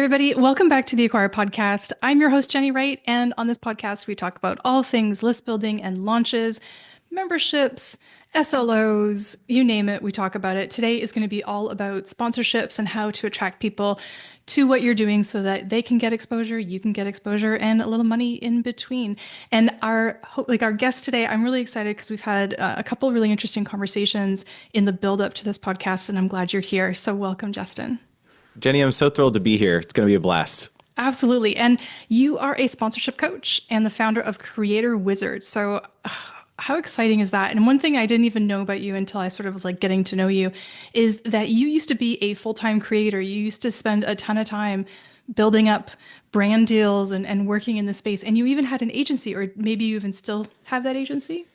everybody. Welcome back to the Acquire podcast. I'm your host, Jennie Wright, and on this podcast, we talk about all things list building and launches, memberships, SLOs, you name it, we talk about it. Today is going to be all about sponsorships and how to attract people to what you're doing so that they can get exposure, you can get exposure, and a little money in between. And our guest today, I'm really excited because we've had a couple of really interesting conversations in the build up to this podcast, and I'm glad you're here. So welcome, Justin. Jennie, I'm so thrilled to be here. It's going to be a blast. Absolutely. And you are a sponsorship coach and the founder of Creator Wizard. So how exciting is that? And one thing I didn't even know about you until I sort of was like getting to know you is that you used to be a full-time creator. You used to spend a ton of time building up brand deals and working in the space. And you even had an agency, or maybe you even still have that agency?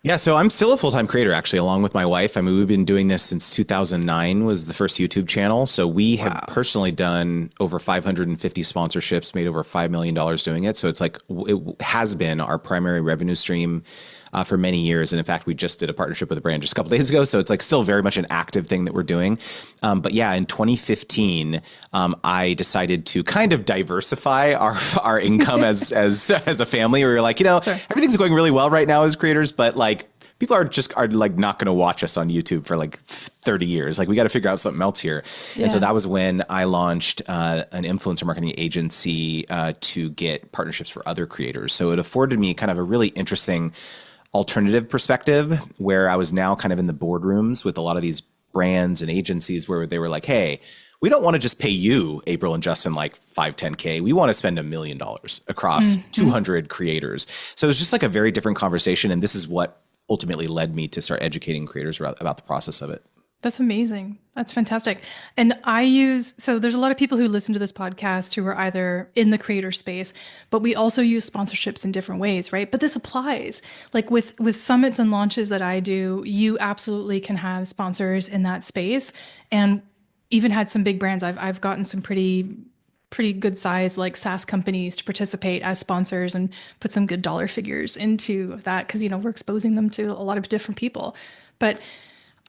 Yeah, so I'm still a full-time creator, actually, along with my wife. I mean, we've been doing this since 2009 was the first YouTube channel. So we have personally done over 550 sponsorships, made over $5 million doing it. So it's like, it has been our primary revenue stream for many years. And in fact, we just did a partnership with a brand just a couple days ago. So it's like still very much an active thing that we're doing. But yeah, in 2015, I decided to kind of diversify our income as a family. We were like, sure, everything's going really well right now as creators, but like people are like not going to watch us on YouTube for like 30 years. Like we got to figure out something else here. Yeah. And so that was when I launched an influencer marketing agency to get partnerships for other creators. So it afforded me kind of a really interesting alternative perspective where I was now kind of in the boardrooms with a lot of these brands and agencies where they were like, hey, we don't want to just pay you, April and Justin, like 10K. We want to spend $1 million across 200 creators. So it was just like a very different conversation. And this is what ultimately led me to start educating creators about the process of it. That's amazing. That's fantastic. And so there's a lot of people who listen to this podcast who are either in the creator space, but we also use sponsorships in different ways, right? But this applies. Like with summits and launches that I do, you absolutely can have sponsors in that space. And even had some big brands. I've gotten some pretty good size like SaaS companies to participate as sponsors and put some good dollar figures into that because, we're exposing them to a lot of different people. But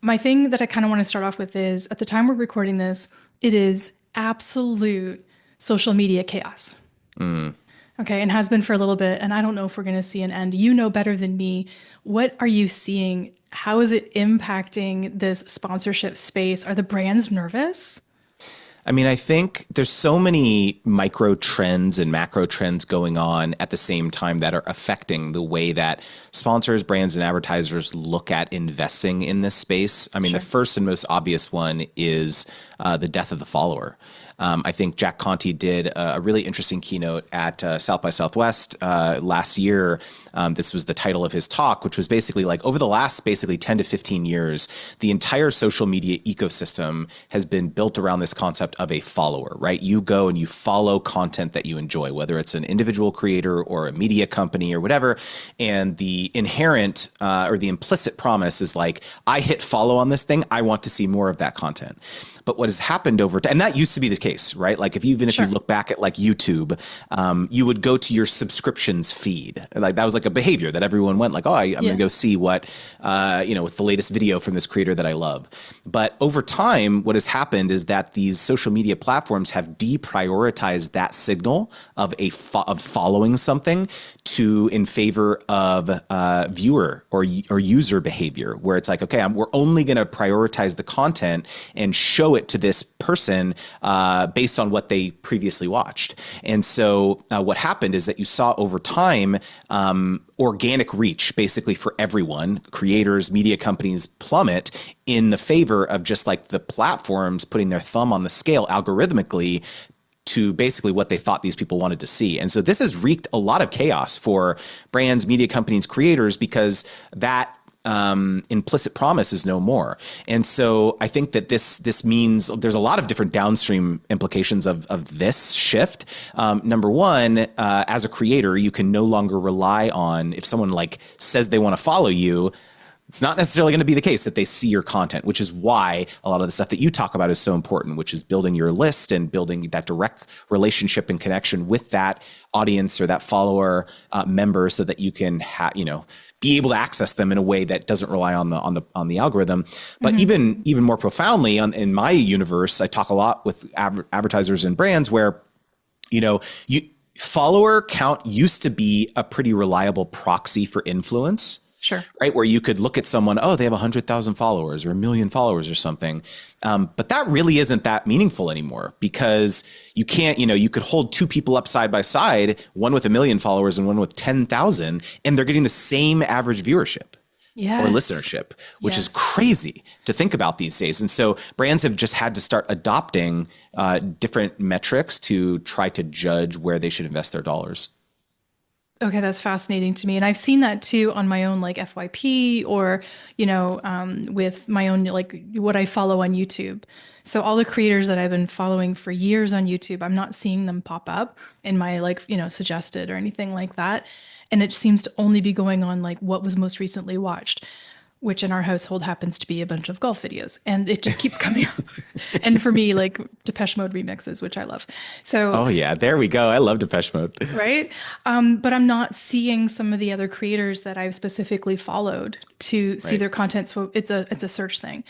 my thing that I kind of want to start off with is at the time we're recording this, it is absolute social media chaos. Okay. And has been for a little bit. And I don't know if we're going to see an end. You know better than me. What are you seeing? How is it impacting this sponsorship space? Are the brands nervous? I mean, I think there's so many micro trends and macro trends going on at the same time that are affecting the way that sponsors, brands, and advertisers look at investing in this space. I mean, The first and most obvious one is the death of the follower. I think Jack Conte did a really interesting keynote at South by Southwest last year. This was the title of his talk, which was basically like over the last 10 to 15 years, the entire social media ecosystem has been built around this concept of a follower, right? You go and you follow content that you enjoy, whether it's an individual creator or a media company or whatever. And the inherent or the implicit promise is like, I hit follow on this thing. I want to see more of that content. But what has happened over time, and that used to be the case, right? Like if you look back at like YouTube, you would go to your subscriptions feed. Like that was like a behavior that everyone went like, I'm going to go see what, with the latest video from this creator that I love. But over time, what has happened is that these social media platforms have deprioritized that signal of of following something in favor of viewer or user behavior, where it's like, okay, we're only going to prioritize the content and show it to this person based on what they previously watched. And so what happened is that you saw over time organic reach basically for everyone, creators, media companies plummet in the favor of just like the platforms putting their thumb on the scale algorithmically to basically what they thought these people wanted to see. And so this has wreaked a lot of chaos for brands, media companies, creators, because that implicit promise is no more. And so I think that this means there's a lot of different downstream implications of this shift. Number one, as a creator, you can no longer rely on if someone like says they want to follow you, It's not necessarily going to be the case that they see your content, which is why a lot of the stuff that you talk about is so important, which is building your list and building that direct relationship and connection with that audience or that follower member, so that you can be able to access them in a way that doesn't rely on the algorithm. But even more profoundly, in my universe, I talk a lot with advertisers and brands where follower count used to be a pretty reliable proxy for influence. Sure. Right. Where you could look at someone, oh, they have 100,000 followers or 1 million followers or something. But that really isn't that meaningful anymore, because you can't, you could hold two people up side by side, one with 1 million followers and one with 10,000, and they're getting the same average viewership. Yes. Or listenership, which is crazy to think about these days. And so brands have just had to start adopting different metrics to try to judge where they should invest their dollars. Okay, that's fascinating to me. And I've seen that too on my own like FYP, or, with my own, like what I follow on YouTube. So all the creators that I've been following for years on YouTube, I'm not seeing them pop up in my suggested or anything like that. And it seems to only be going on like what was most recently watched, which in our household happens to be a bunch of golf videos, and it just keeps coming up. And for me, like Depeche Mode remixes, which I love. So, oh yeah, there we go. I love Depeche Mode. Right. But I'm not seeing some of the other creators that I've specifically followed to see their content. So it's a search thing.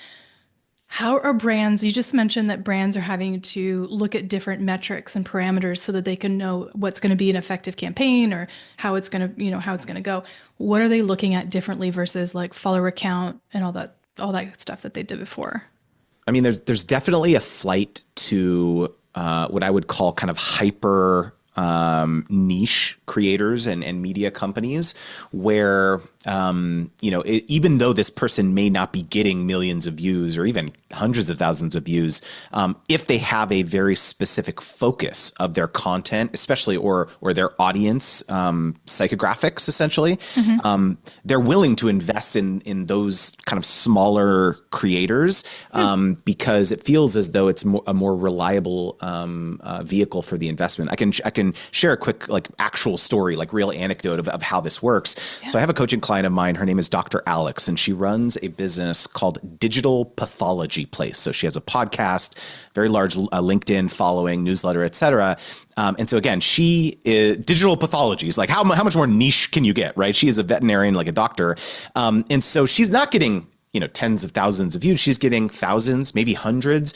How are brands, you just mentioned that brands are having to look at different metrics and parameters so that they can know what's going to be an effective campaign, or how it's going to, how it's going to go. What are they looking at differently versus like follower count and all that stuff that they did before? I mean, there's definitely a flight to what I would call kind of hyper niche creators and media companies, where even though this person may not be getting millions of views or even hundreds of thousands of views, if they have a very specific focus of their content, especially or their audience psychographics, essentially, they're willing to invest in those kind of smaller creators because it feels as though it's a more reliable vehicle for the investment. I can share a quick actual story, real anecdote of how this works. Yeah. So I have a coaching client of mine. Her name is Dr. Alex, and she runs a business called Digital Pathology Place. So she has a podcast, very large LinkedIn following, newsletter, et cetera. And so again, she is digital pathology is how much more niche can you get, right? She is a veterinarian, like a doctor. And so she's not getting tens of thousands of views. She's getting thousands, maybe hundreds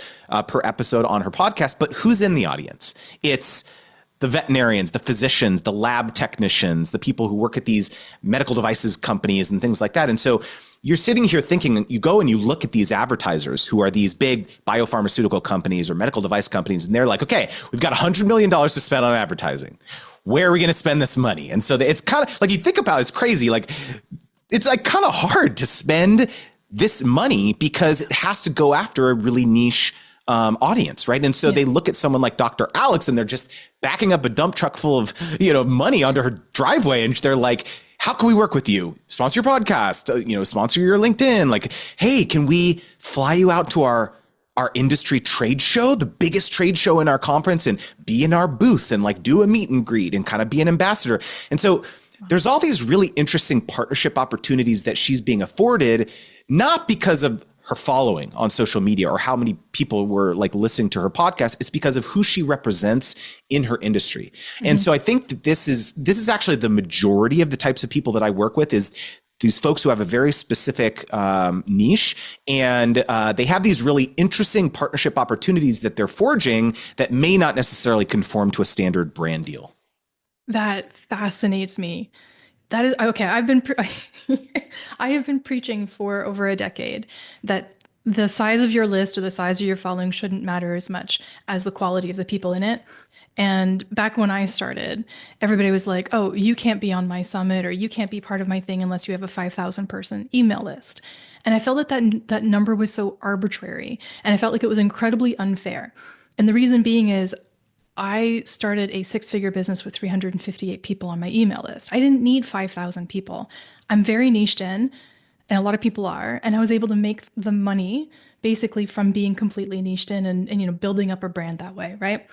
per episode on her podcast. But who's in the audience? It's the veterinarians, the physicians, the lab technicians, the people who work at these medical devices companies and things like that. And so you're sitting here thinking, you go and you look at these advertisers who are these big biopharmaceutical companies or medical device companies, and they're like, okay, we've got $100 million to spend on advertising. Where are we going to spend this money? And so it's kind of you think about it, it's crazy. It's kind of hard to spend this money because it has to go after a really niche audience, right? And so they look at someone like Dr. Alex, and they're just backing up a dump truck full of money onto her driveway, and they're like, how can we work with you? Sponsor your podcast, sponsor your LinkedIn. Hey, can we fly you out to our industry trade show, the biggest trade show in our conference, and be in our booth and do a meet and greet and kind of be an ambassador? And so there's all these really interesting partnership opportunities that she's being afforded, not because of her following on social media or how many people were listening to her podcast. It's because of who she represents in her industry. And so I think that this is actually the majority of the types of people that I work with, is these folks who have a very specific niche, and they have these really interesting partnership opportunities that they're forging that may not necessarily conform to a standard brand deal. That fascinates me. That is okay. I have been preaching for over a decade that the size of your list or the size of your following shouldn't matter as much as the quality of the people in it. And back when I started, everybody was like, oh, you can't be on my summit, or you can't be part of my thing unless you have a 5,000 person email list. And I felt that number was so arbitrary, and I felt like it was incredibly unfair. And the reason being is I started a 6-figure business with 358 people on my email list. I didn't need 5,000 people. I'm very niched in, and a lot of people are, and I was able to make the money basically from being completely niched in and building up a brand that way, right?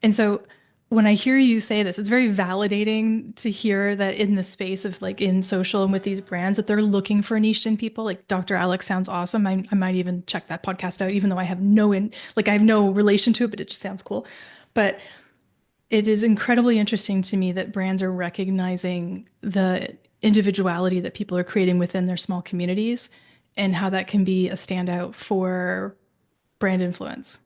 And so when I hear you say this, it's very validating to hear that in the space of like in social and with these brands that they're looking for niche in people. Like Dr. Alex sounds awesome. I might even check that podcast out, even though I have I have no relation to it, but it just sounds cool. But it is incredibly interesting to me that brands are recognizing the individuality that people are creating within their small communities and how that can be a standout for brand influence.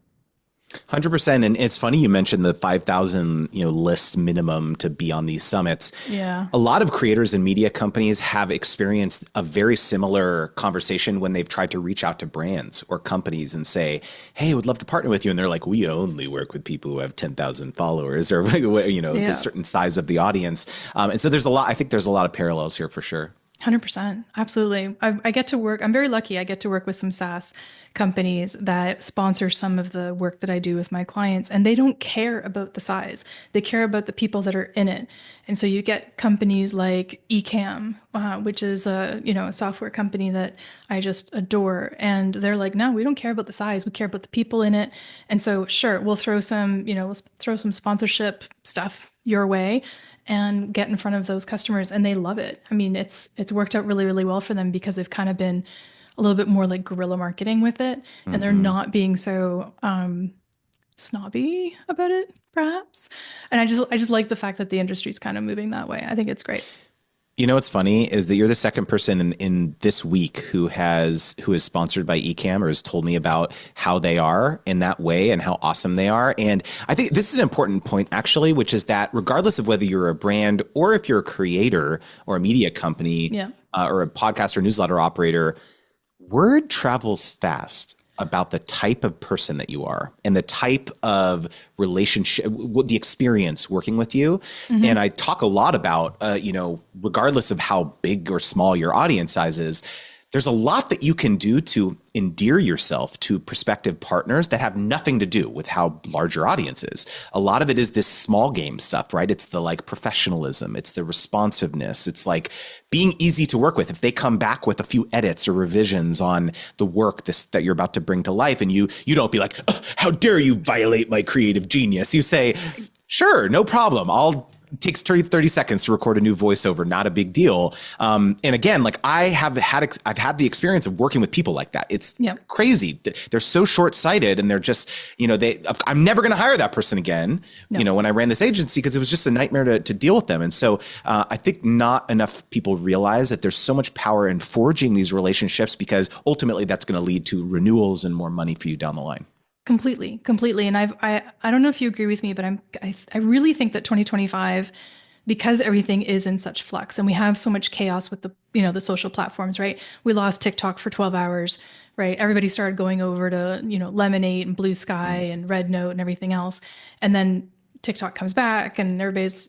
100%. And it's funny you mentioned the 5,000, list minimum to be on these summits. Yeah. A lot of creators and media companies have experienced a very similar conversation when they've tried to reach out to brands or companies and say, hey, I would love to partner with you. And they're like, we only work with people who have 10,000 followers or, a certain size of the audience. And so I think there's a lot of parallels here for sure. 100%. Absolutely. I get to work. I'm very lucky. I get to work with some SaaS companies that sponsor some of the work that I do with my clients, and they don't care about the size. They care about the people that are in it. And so you get companies like Ecamm, which is a software company that I just adore. And they're like, no, we don't care about the size. We care about the people in it. And so sure, we'll throw some sponsorship stuff your way and get in front of those customers, and they love it. I mean, it's worked out really, really well for them because they've kind of been a little bit more like guerrilla marketing with it, and they're not being so snobby about it, perhaps. And I just like the fact that the industry's kind of moving that way. I think it's great. You know what's funny is that you're the second person in this week who is sponsored by Ecamm or has told me about how they are in that way and how awesome they are. And I think this is an important point actually, which is that regardless of whether you're a brand or if you're a creator or a media company or a podcast or newsletter operator, word travels fast about the type of person that you are and the type of relationship, the experience working with you. Mm-hmm. And I talk a lot about, regardless of how big or small your audience size is, there's a lot that you can do to endear yourself to prospective partners that have nothing to do with how large your audience is. A lot of it is this small game stuff, right? It's the like professionalism. It's the responsiveness. It's like being easy to work with. If they come back with a few edits or revisions on the work that you're about to bring to life, and you don't be like, oh, how dare you violate my creative genius? You say, sure, no problem. It takes 30 seconds to record a new voiceover, not a big deal. And again, like I've had the experience of working with people like that. It's crazy. They're so short-sighted and they're just, I'm never going to hire that person again. No. When I ran this agency, because it was just a nightmare to deal with them. And so I think not enough people realize that there's so much power in forging these relationships, because ultimately that's going to lead to renewals and more money for you down the line. Completely. And I don't know if you agree with me, but I really think that 2025, because everything is in such flux and we have so much chaos with the social platforms, right? We lost TikTok for 12 hours, right? Everybody started going over to, Lemonade and Blue Sky and Red Note and everything else. And then TikTok comes back and everybody's,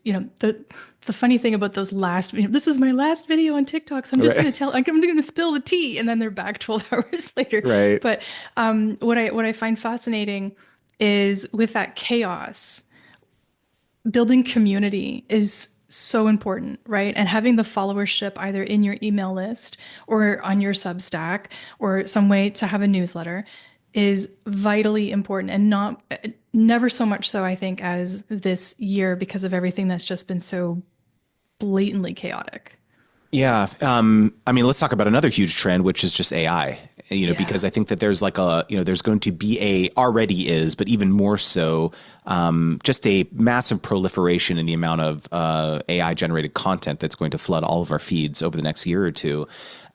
the funny thing about those this is my last video on TikTok, so I'm just going to I'm going to spill the tea, and then they're back 12 hours later. Right. But what I find fascinating is with that chaos, building community is so important, right? And having the followership either in your email list or on your Substack or some way to have a newsletter is vitally important, and never so much so, I think, as this year, because of everything that's just been so blatantly chaotic. Yeah. Let's talk about another huge trend, which is just AI, because I think that there's there's going to be already is, but even more so, just a massive proliferation in the amount of AI generated content that's going to flood all of our feeds over the next year or two.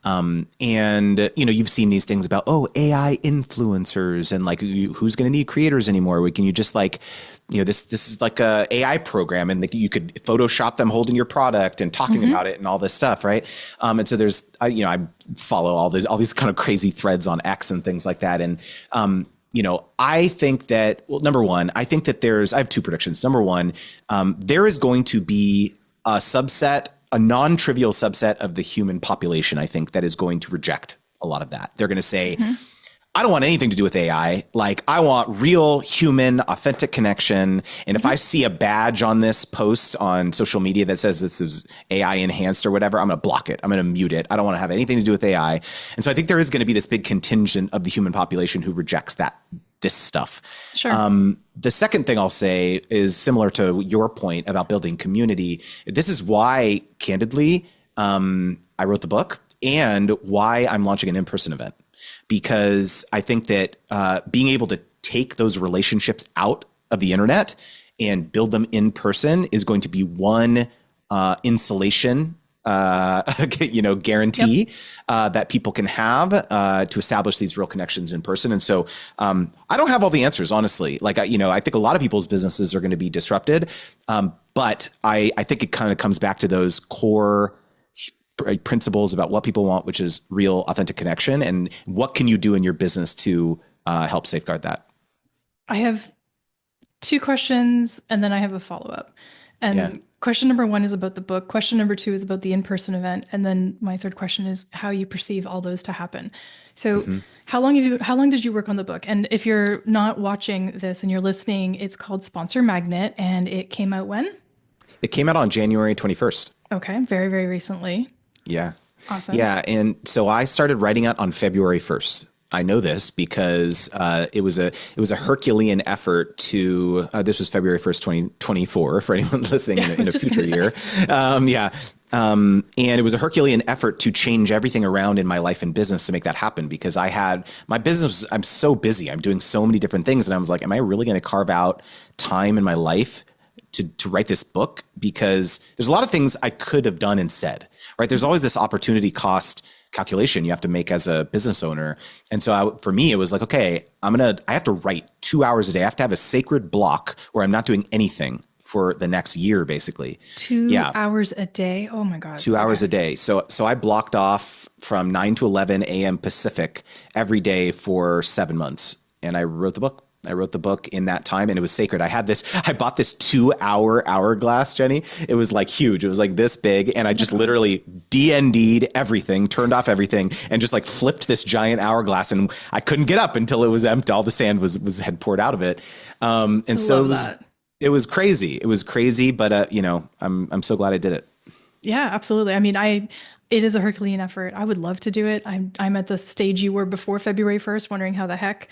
You've seen these things about, AI influencers and like who's going to need creators anymore? Can you just this is like a AI program, and you could Photoshop them holding your product and talking about it and all this stuff. Right. And so there's, I follow all these kind of crazy threads on X and things like that. And, I think that, well, number one, I think that I have two predictions. Number one, there is going to be a non-trivial subset of the human population, I think, that is going to reject a lot of that. They're going to say, I don't want anything to do with AI. Like, I want real human authentic connection. And if I see a badge on this post on social media that says this is AI enhanced or whatever, I'm going to block it. I'm going to mute it. I don't want to have anything to do with AI. And so I think there is going to be this big contingent of the human population who rejects that this stuff. Sure. The second thing I'll say is similar to your point about building community. This is why, candidly, I wrote the book and why I'm launching an in-person event, because I think that being able to take those relationships out of the internet and build them in person is going to be one insulation guarantee that people can have to establish these real connections in person. And so I don't have all the answers, honestly. Like, I think a lot of people's businesses are going to be disrupted. But I think it kind of comes back to those core principles about what people want, which is real, authentic connection. And what can you do in your business to help safeguard that? I have two questions and then I have a follow-up. And question number one is about the book. Question number two is about the in-person event. And then my third question is how you perceive all those to happen. So how long did you work on the book? And if you're not watching this and you're listening, it's called Sponsor Magnet and it came out when? It came out on January 21st. Okay. Very, very recently. Yeah. Awesome. Yeah. And so I started writing it on February 1st. I know this because it was a Herculean effort to, this was February 1st, 2024, for anyone listening in a future year. And it was a Herculean effort to change everything around in my life and business to make that happen, because I had my business, I'm so busy. I'm doing so many different things. And I was like, am I really going to carve out time in my life to write this book? Because there's a lot of things I could have done and said, right? There's always this opportunity cost calculation you have to make as a business owner. And so for me, it was like, okay, I have to write 2 hours a day. I have to have a sacred block where I'm not doing anything for the next year, basically. 2 hours a day. Oh my God. 2 hours a day. So I blocked off from 9 to 11 a.m. Pacific every day for 7 months. And I wrote the book. I wrote the book in that time and it was sacred. I bought this 2-hour hourglass, Jenny. It was like huge. It was like this big. And I just literally DND'd everything, turned off everything and just like flipped this giant hourglass. And I couldn't get up until it was empty. All the sand had poured out of it. And so it was crazy. It was crazy, but I'm so glad I did it. Yeah, absolutely. I mean, it is a Herculean effort. I would love to do it. I'm at the stage you were before February 1st, wondering how the heck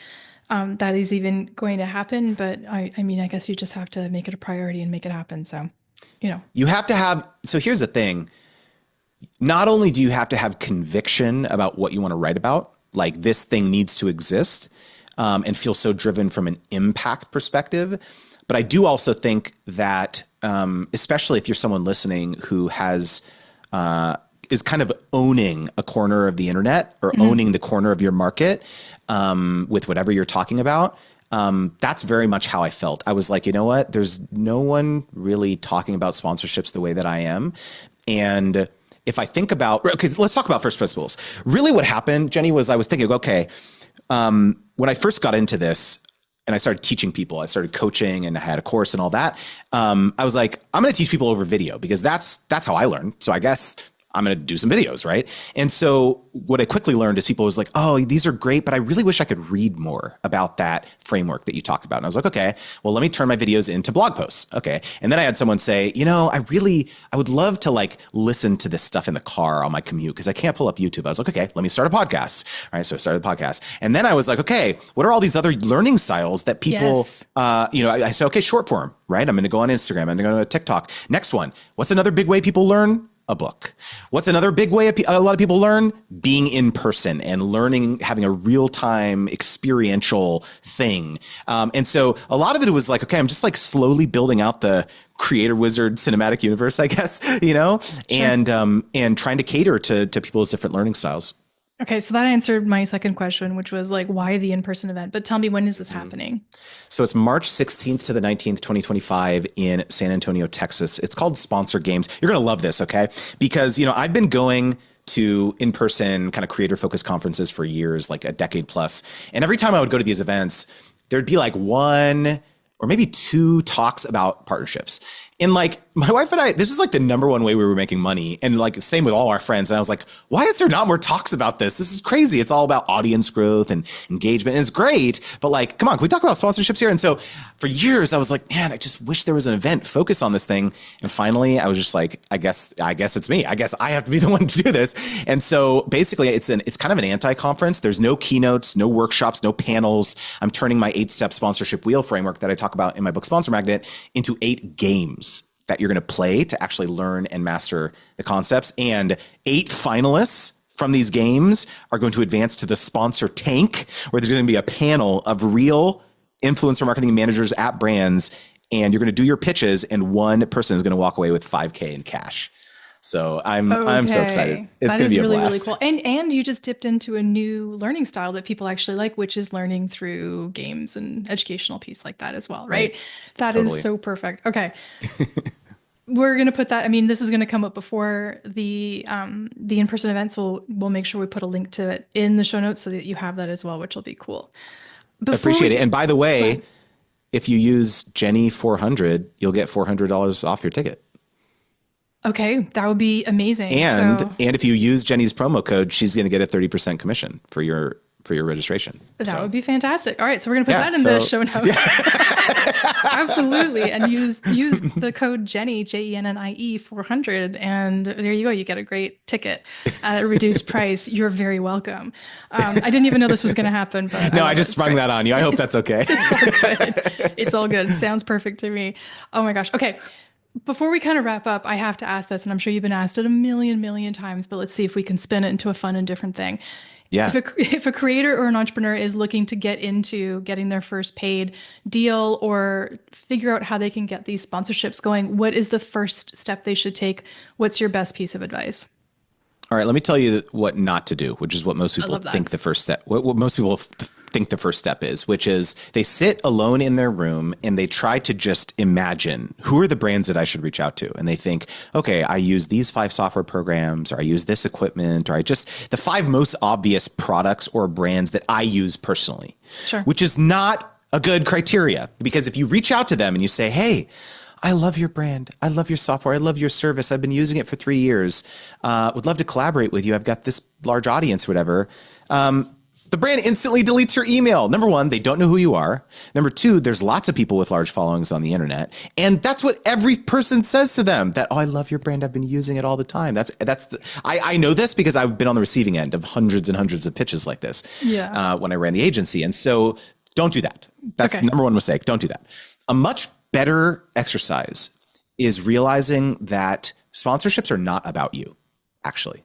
that is even going to happen. But I mean, I guess you just have to make it a priority and make it happen. So, you have to have, so here's the thing. Not only do you have to have conviction about what you want to write about, like this thing needs to exist and feel so driven from an impact perspective, but I do also think that, especially if you're someone listening who is kind of owning a corner of the internet or owning the corner of your market with whatever you're talking about, that's very much how I felt. I was like, you know what? There's no one really talking about sponsorships the way that I am. And if I think about, okay, let's talk about first principles. Really what happened, Jenny, was I was thinking, okay, when I first got into this, and I started teaching people, I started coaching and I had a course and all that. I was like, I'm going to teach people over video because that's how I learn. So I guess I'm going to do some videos, right? And so what I quickly learned is people was like, oh, these are great, but I really wish I could read more about that framework that you talked about. And I was like, okay, well, let me turn my videos into blog posts. Okay. And then I had someone say, I would love to like listen to this stuff in the car on my commute because I can't pull up YouTube. I was like, okay, let me start a podcast. All right. So I started the podcast. And then I was like, okay, what are all these other learning styles that people, I said, okay, short form, right? I'm going to go on Instagram. I'm going to go to TikTok. Next one. What's another big way people learn? A book. What's another big way a lot of people learn? Being in person and learning, having a real-time experiential thing. And so a lot of it was like, okay, I'm just like slowly building out the creator wizard cinematic universe, I guess, and trying to cater to people's different learning styles. Okay, so that answered my second question, which was like, why the in-person event? But tell me, when is this happening? So it's March 16th to the 19th, 2025 in San Antonio, Texas. It's called Sponsor Games. You're going to love this, okay? Because, I've been going to in-person kind of creator-focused conferences for years, like a decade plus. And every time I would go to these events, there'd be like one or maybe two talks about partnerships. And like my wife and I, this was like the number one way we were making money. And like same with all our friends. And I was like, why is there not more talks about this? This is crazy. It's all about audience growth and engagement. And it's great. But like, come on, can we talk about sponsorships here? And so for years I was like, man, I just wish there was an event focused on this thing. And finally I was just like, I guess it's me. I guess I have to be the one to do this. And so basically it's kind of an anti-conference. There's no keynotes, no workshops, no panels. I'm turning my 8-step sponsorship wheel framework that I talk about in my book, Sponsor Magnet, into 8 games that you're going to play to actually learn and master the concepts. And 8 finalists from these games are going to advance to the sponsor tank, where there's going to be a panel of real influencer marketing managers at brands. And you're going to do your pitches, and one person is going to walk away with $5,000 in cash. So I'm so excited. It's going to be a blast. Really cool. And you just dipped into a new learning style that people actually like, which is learning through games and educational piece like that as well, right? That totally. Is so perfect. Okay. We're going to put that, I mean, this is going to come up before the in-person events. We'll make sure we put a link to it in the show notes so that you have that as well, which will be cool. Appreciate it. And by the way, if you use Jennie 400, you'll get $400 off your ticket. Okay, that would be amazing. And if you use Jennie's promo code, she's going to get a 30% commission for your registration. That would be fantastic. All right, so we're going to put that in the show notes. Yeah. Absolutely. And use the code Jennie, Jennie 400, and there you go. You get a great ticket at a reduced price. You're very welcome. I didn't even know this was going to happen. But no, I just sprung that on you. I hope that's okay. It's all good. It's all good. It sounds perfect to me. Oh my gosh. Okay. Before we kind of wrap up, I have to ask this, and I'm sure you've been asked it a million times, but let's see if we can spin it into a fun and different thing. Yeah. If a creator or an entrepreneur is looking to get into getting their first paid deal or figure out how they can get these sponsorships going, what is the first step they should take? What's your best piece of advice? All right, let me tell you what not to do, which is what most people think the first step, what most people think the first step is, which is they sit alone in their room and they try to just imagine who are the brands that I should reach out to. And they think, okay, I use these 5 software programs, or I use this equipment, or I just the 5 most obvious products or brands that I use personally, which is not a good criteria, because if you reach out to them and you say, hey, I love your brand. I love your software. I love your service. I've been using it for 3 years. Would love to collaborate with you. I've got this large audience, whatever. The brand instantly deletes your email. Number 1, they don't know who you are. Number 2, there's lots of people with large followings on the internet. And that's what every person says to them, that, oh, I love your brand. I've been using it all the time. I know this because I've been on the receiving end of hundreds and hundreds of pitches like this when I ran the agency. And so don't do that. That's the number 1 mistake. Don't do that. A much better exercise is realizing that sponsorships are not about you, actually.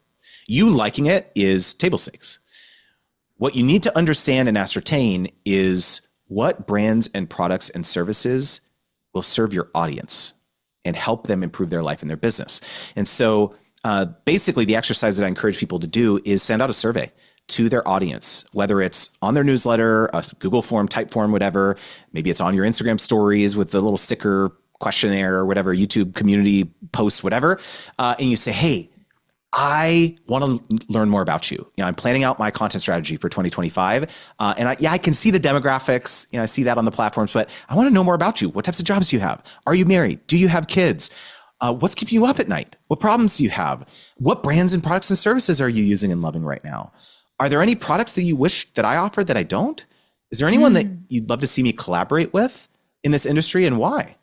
You liking it is table stakes. What you need to understand and ascertain is what brands and products and services will serve your audience and help them improve their life and their business. And so basically the exercise that I encourage people to do is send out a survey to their audience, whether it's on their newsletter, a Google form, type form, whatever. Maybe it's on your Instagram stories with the little sticker questionnaire or whatever, YouTube community posts, whatever. And you say, hey, I want to learn more about you. I'm planning out my content strategy for 2025. And I can see the demographics. I see that on the platforms, but I want to know more about you. What types of jobs do you have? Are you married? Do you have kids? What's keeping you up at night? What problems do you have? What brands and products and services are you using and loving right now? Are there any products that you wish that I offer that I don't? Is there anyone that you'd love to see me collaborate with in this industry, and why?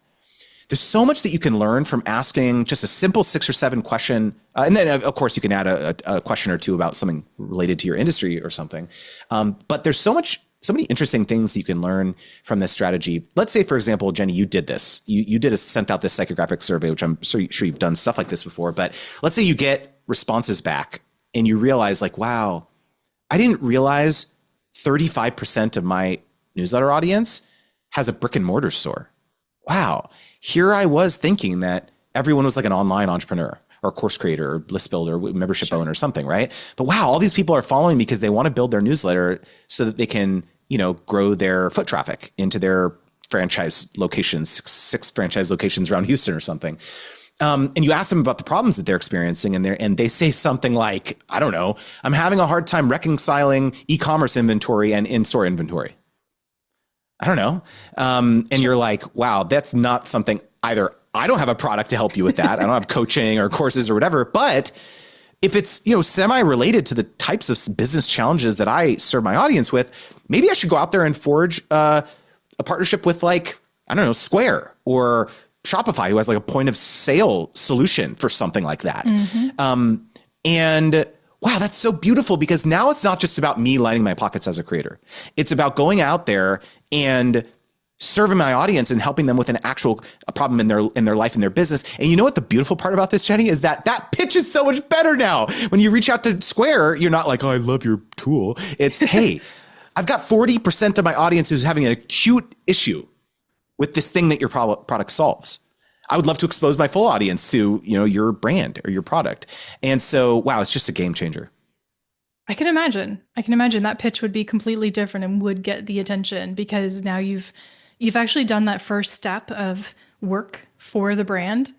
There's so much that you can learn from asking just a simple 6 or 7 question. And then of course you can add a question or 2 about something related to your industry or something. But there's so many interesting things that you can learn from this strategy. Let's say, for example, Jennie, you did this. You sent out this psychographic survey, which I'm sure you've done stuff like this before. But let's say you get responses back and you realize, like, wow, I didn't realize 35% of my newsletter audience has a brick and mortar store. Wow. Here I was thinking that everyone was like an online entrepreneur or course creator or list builder, membership owner or something, right? But wow, all these people are following me because they want to build their newsletter so that they can, grow their foot traffic into their franchise locations, 6 franchise locations around Houston or something. And you ask them about the problems that they're experiencing, and they say something like, I don't know, I'm having a hard time reconciling e-commerce inventory and in-store inventory. I don't know. And you're like, wow, that's not something either I don't have a product to help you with that. I don't have coaching or courses or whatever. But if it's, semi-related to the types of business challenges that I serve my audience with, maybe I should go out there and forge a partnership with, like, I don't know, Square or Shopify, who has like a point of sale solution for something like that. And wow, that's so beautiful, because now it's not just about me lining my pockets as a creator. It's about going out there and serving my audience and helping them with an actual problem in their life and their business. And you know what the beautiful part about this, Jennie, is that pitch is so much better now. When you reach out to Square, you're not like, oh, I love your tool. It's, hey, I've got 40% of my audience who's having an acute issue with this thing that your product solves. I would love to expose my full audience to, your brand or your product. And so, wow, it's just a game changer. I can imagine that pitch would be completely different and would get the attention, because now you've actually done that first step of work for the brand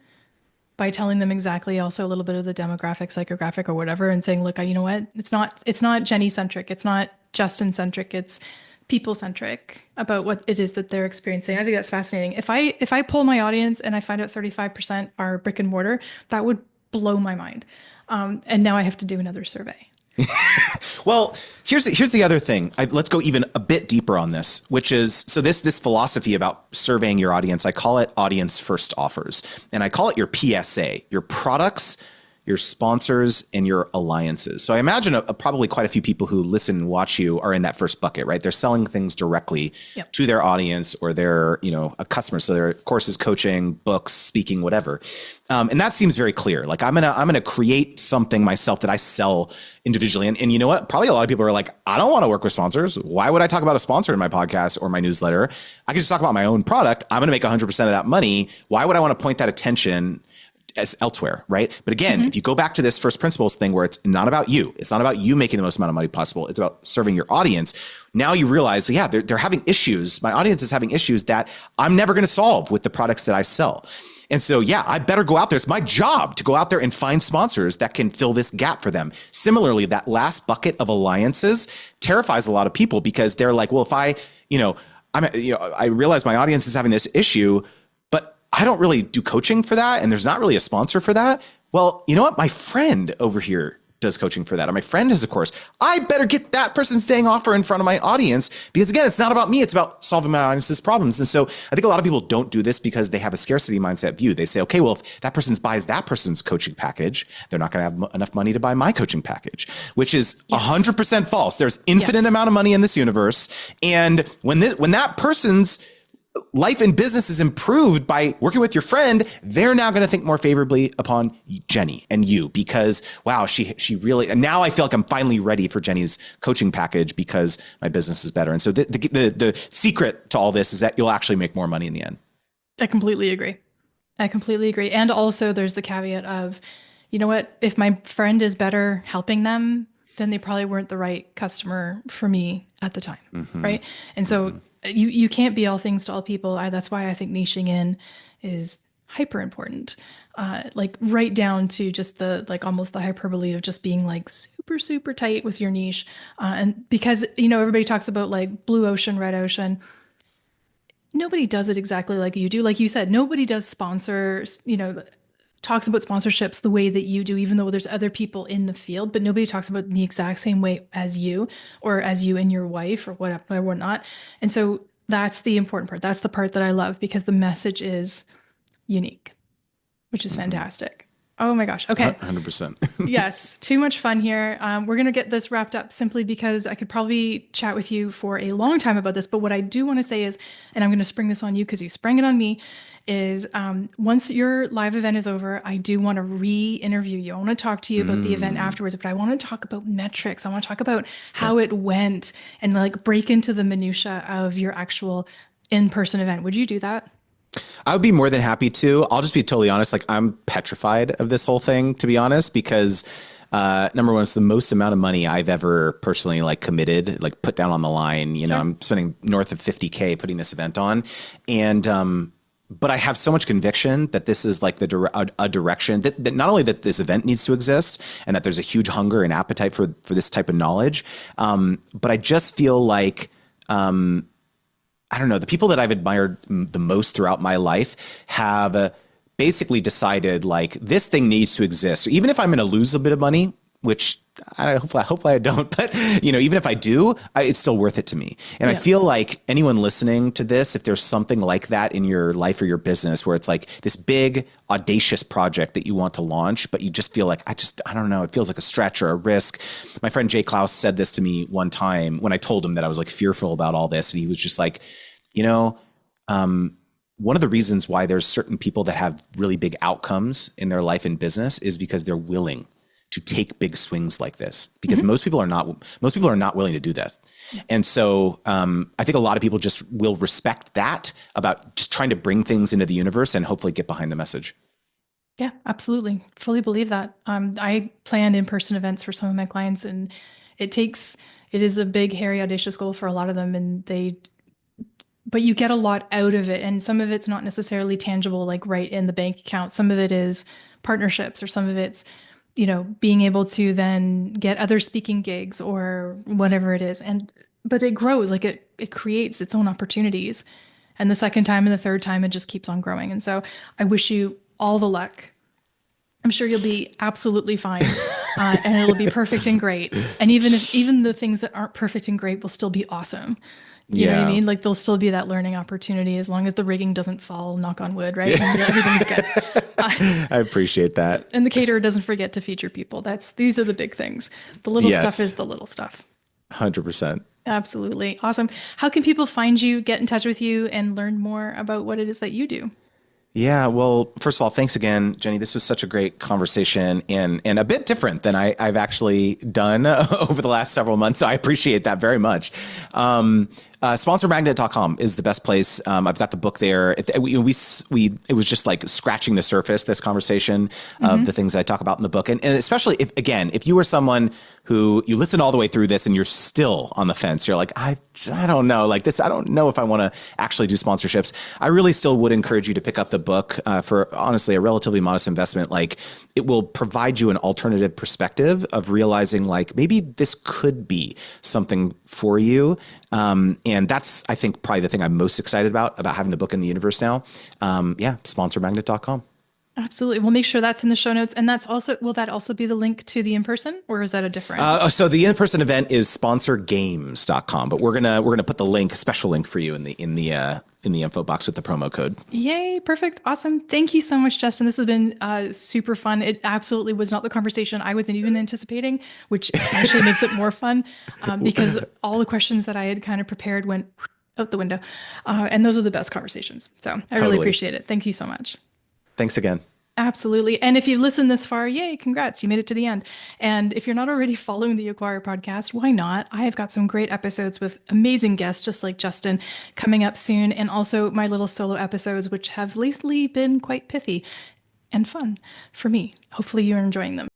by telling them exactly also a little bit of the demographic, psychographic, or whatever, and saying, look, you know what? It's not Jennie centric. It's not Justin centric. It's people centric about what it is that they're experiencing. I think that's fascinating. If I pull my audience and I find out 35% are brick and mortar, that would blow my mind. And now I have to do another survey. Well, here's the other thing. Let's go even a bit deeper on this, which is, so this philosophy about surveying your audience, I call it audience first offers. And I call it your PSA, your products, your sponsors, and your alliances. So I imagine probably quite a few people who listen and watch you are in that first bucket, right? They're selling things directly to their audience or their, a customer. So their courses, coaching, books, speaking, whatever. And that seems very clear. Like I'm gonna create something myself that I sell individually. And you know what? Probably a lot of people are like, I don't want to work with sponsors. Why would I talk about a sponsor in my podcast or my newsletter? I can just talk about my own product. I'm gonna make 100% of that money. Why would I want to point that attention as elsewhere, right? But again, if you go back to this first principles thing where it's not about you, it's not about you making the most amount of money possible, it's about serving your audience. Now you realize, yeah, they're having issues. My audience is having issues that I'm never going to solve with the products that I sell. And so, yeah, I better go out there. It's my job to go out there and find sponsors that can fill this gap for them. Similarly, that last bucket of alliances terrifies a lot of people, because they're like, well, if I realize my audience is having this issue, I don't really do coaching for that, and there's not really a sponsor for that. Well, you know what? My friend over here does coaching for that, or my friend has a course. I better get that person's dang offer in front of my audience, because again, it's not about me. It's about solving my audience's problems. And so I think a lot of people don't do this because they have a scarcity mindset view. They say, okay, well, if that person buys that person's coaching package, they're not going to have enough money to buy my coaching package, which is 100% false. There's infinite amount of money in this universe. And when that person's life and business is improved by working with your friend, they're now going to think more favorably upon Jennie and you, because wow, she really, and now I feel like I'm finally ready for Jennie's coaching package because my business is better. And so the secret to all this is that you'll actually make more money in the end. I completely agree. And also there's the caveat of, you know what, if my friend is better helping them, then they probably weren't the right customer for me at the time. Right. And so you can't be all things to all people. That's why I think niching in is hyper important. Like right down to just almost the hyperbole of just being like super, super tight with your niche. And because, everybody talks about like blue ocean, red ocean. Nobody does it exactly like you do. Like you said, nobody does sponsors, talks about sponsorships the way that you do, even though there's other people in the field, but nobody talks about it in the exact same way as you, or as you and your wife, or whatever, or whatnot. And so that's the important part. That's the part that I love, because the message is unique, which is fantastic. Oh my gosh. Okay. 100%. Yes. Too much fun here. We're going to get this wrapped up simply because I could probably chat with you for a long time about this. But what I do want to say is, and I'm going to spring this on you because you sprang it on me, is once your live event is over, I do want to re-interview you. I want to talk to you about the event afterwards, but I want to talk about metrics. I want to talk about how it went and like break into the minutia of your actual in-person event. Would you do that? I would be more than happy to. I'll just be totally honest. Like, I'm petrified of this whole thing, to be honest, because number one, it's the most amount of money I've ever personally committed, put down on the line. I'm spending north of 50K putting this event on. And, but I have so much conviction that this is like a direction that not only that this event needs to exist and that there's a huge hunger and appetite for this type of knowledge. But I just feel like, I don't know, the people that I've admired the most throughout my life have basically decided like this thing needs to exist. So even if I'm going to lose a bit of money, which hopefully I don't, but even if I do, it's still worth it to me. And I feel like anyone listening to this, if there's something like that in your life or your business where it's like this big audacious project that you want to launch, but you just feel like, I don't know, it feels like a stretch or a risk. My friend Jay Klaus said this to me one time when I told him that I was like fearful about all this. And he was just like, one of the reasons why there's certain people that have really big outcomes in their life and business is because they're willing to take big swings like this, because most people are not willing to do that. And so I think a lot of people just will respect that about just trying to bring things into the universe and hopefully get behind the message. Yeah, absolutely. Fully believe that. I planned in-person events for some of my clients, and it is a big, hairy, audacious goal for a lot of them. But you get a lot out of it. And some of it's not necessarily tangible, like right in the bank account. Some of it is partnerships, or some of it's, being able to then get other speaking gigs or whatever it is. But it grows, like it creates its own opportunities. And the second time and the third time, it just keeps on growing. And so I wish you all the luck. I'm sure you'll be absolutely fine. And it'll be perfect and great. And even the things that aren't perfect and great will still be awesome. You know what I mean? Like there'll still be that learning opportunity as long as the rigging doesn't fall, knock on wood, right? And everything's good. I appreciate that. And the caterer doesn't forget to feature people. These are the big things. The little stuff is the little stuff. 100%. Absolutely. Awesome. How can people find you, get in touch with you, and learn more about what it is that you do? Yeah, well, first of all, thanks again, Jenny. This was such a great conversation and a bit different than I've actually done over the last several months. So I appreciate that very much. Sponsormagnet.com is the best place. I've got the book there. It was just like scratching the surface, this conversation of the things that I talk about in the book. And especially if you were someone who you listened all the way through this and you're still on the fence, you're like, I don't know, like this, I don't know if I want to actually do sponsorships. I really still would encourage you to pick up the book for honestly a relatively modest investment. Like it will provide you an alternative perspective of realizing like maybe this could be something for you. And that's, I think, probably the thing I'm most excited about having the book in the universe now. Sponsormagnet.com. Absolutely. We'll make sure that's in the show notes. And will that also be the link to the in-person, or is that a different? So the in-person event is sponsorgames.com, but we're gonna put the link, a special link for you in the info box with the promo code. Yay. Perfect. Awesome. Thank you so much, Justin. This has been super fun. It absolutely was not the conversation I wasn't even anticipating, which actually makes it more fun because all the questions that I had kind of prepared went out the window. And those are the best conversations. So I really appreciate it. Thank you so much. Thanks again. Absolutely. And if you've listened this far, yay, congrats, you made it to the end. And if you're not already following the Acquire podcast, why not? I have got some great episodes with amazing guests, just like Justin, coming up soon. And also my little solo episodes, which have lately been quite pithy and fun for me. Hopefully you're enjoying them.